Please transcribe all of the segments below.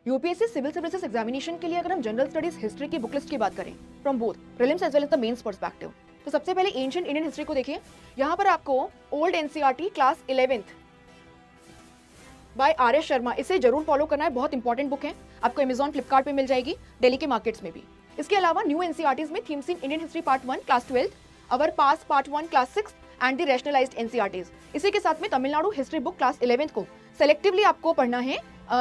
UPSC civil services examination के लिए अगर हम जनरल स्टडीज हिस्ट्री की बुक लिस्ट की बात करें from both prelims as well as the mains perspective, तो सबसे पहले एंशिएंट इंडियन हिस्ट्री को देखिए। यहाँ पर आपको old NCERT class 11th by R S. Sharma, इसे जरूर फॉलो करना है, बहुत इंपॉर्टेंट बुक है। आपको अमेजॉन फ्लिपकार्ट पे मिल जाएगी, दिल्ली के मार्केट्स में भी। इसके अलावा न्यू एनसीईआरटीज में themes in Indian history part 1 class 12th, our pass part 1 class 6 and the rationalised NCERTs. इसी के साथ में Tamil Nadu history book class 11th को सेलेक्टिवली आपको पढ़ना है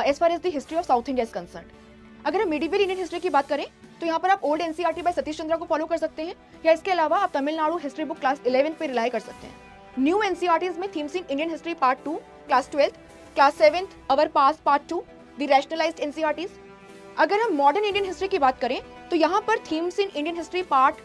as far as the history of South India is concerned. अगर हम मिडिवल इंडियन हिस्ट्री की बात करें तो यहाँ पर आप old NCERT by Satish Chandra को फॉलो कर सकते हैं, या इसके अलावा आप Tamil Nadu history book class 11th पे रिलाई कर सकते हैं। न्यू एनसीईआरटीज में themes in Indian history part 2 class 12th, class 7th, our pass part 2, the rationalised NCERTs. अगर हम मॉडर्न इंडियन हिस्ट्री की बात करें तो यहाँ पर themes in Indian history part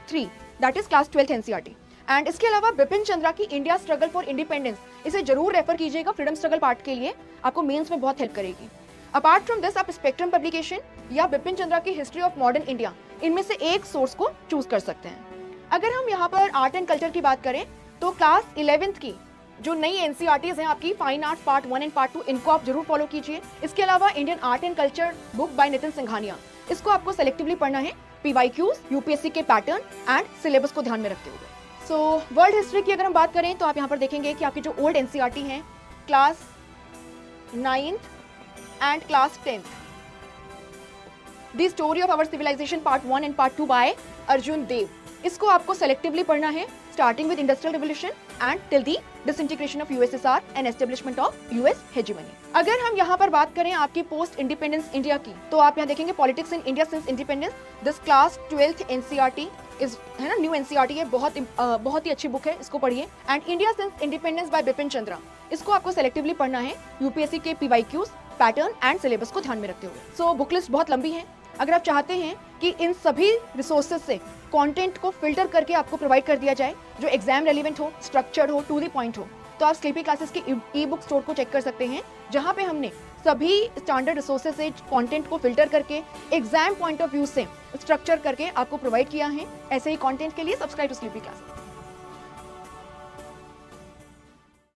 3 that is class 12th NCERT. And इसके अलावा बिपिन चंद्रा की इंडिया स्ट्रगल फॉर इंडिपेंडेंस, इसे जरूर रेफर कीजिएगा, फ्रीडम स्ट्रगल पार्ट के लिए आपको मेंस में बहुत हेल्प करेगी। अपार्ट फ्रॉम दिस आप स्पेक्ट्रम पब्लिकेशन या बिपिन चंद्रा की हिस्ट्री ऑफ मॉडर्न इंडिया, इनमें से एक सोर्स को चूज कर सकते हैं। अगर हम यहाँ पर आर्ट एंड कल्चर की बात करें तो क्लास 11th की जो नई एनसीईआरटीज हैं आपकी fine arts part 1 and part 2, इनको आप जरूर फॉलो कीजिए। इसके अलावा Indian art and culture book by Nitin Singhania, इसको आपको सेलेक्टिवली पढ़ना है, पीवाईक्यूज, यूपीएससी के पैटर्न एंड सिलेबस को ध्यान में रखते हुए। सो वर्ल्ड हिस्ट्री की अगर हम बात करें तो आप यहाँ पर देखेंगे कि आपकी जो ओल्ड एनसीईआरटी हैं class 9th and class 10th, the story of our civilization part 1 and part 2 by Arjun Dev, इसको आपको सेलेक्टिवली पढ़ना है, starting with industrial revolution and till the disintegration of USSR and establishment of US hegemony. अगर हम यहाँ पर बात करें आपकी पोस्ट इंडिपेंडेंस इंडिया की तो आप यहाँ देखेंगे politics in India since independence, this class 12th NCERT is है ना, न्यू एनसीईआरटी है, बहुत ही अच्छी बुक है, इसको पढ़िए। And India since independence bye Bipin Chandra, इसको आपको सेलेक्टिवली पढ़ना है, यूपीएससी के पीवाईक्यूज, पैटर्न एंड सिलेबस को ध्यान में रखते हुए। सो बुक लिस्ट बहुत लंबी है, अगर आप चाहते हैं कि इन सभी रिसोर्सेज से कंटेंट को फिल्टर करके आपको प्रोवाइड कर दिया जाए जो एग्जाम रेलिवेंट हो, स्ट्रक्चर्ड हो, टू द पॉइंट हो, तो आप स्लीपी क्लासेस की ई बुक स्टोर को चेक कर सकते हैं, जहां पे हमने सभी स्टैंडर्ड रिसोर्सेज से कंटेंट को फिल्टर करके एग्जाम पॉइंट ऑफ व्यू से स्ट्रक्चर करके आपको प्रोवाइड किया है। ऐसे ही कंटेंट के लिए सब्सक्राइब टू स्लीपी क्लासेस।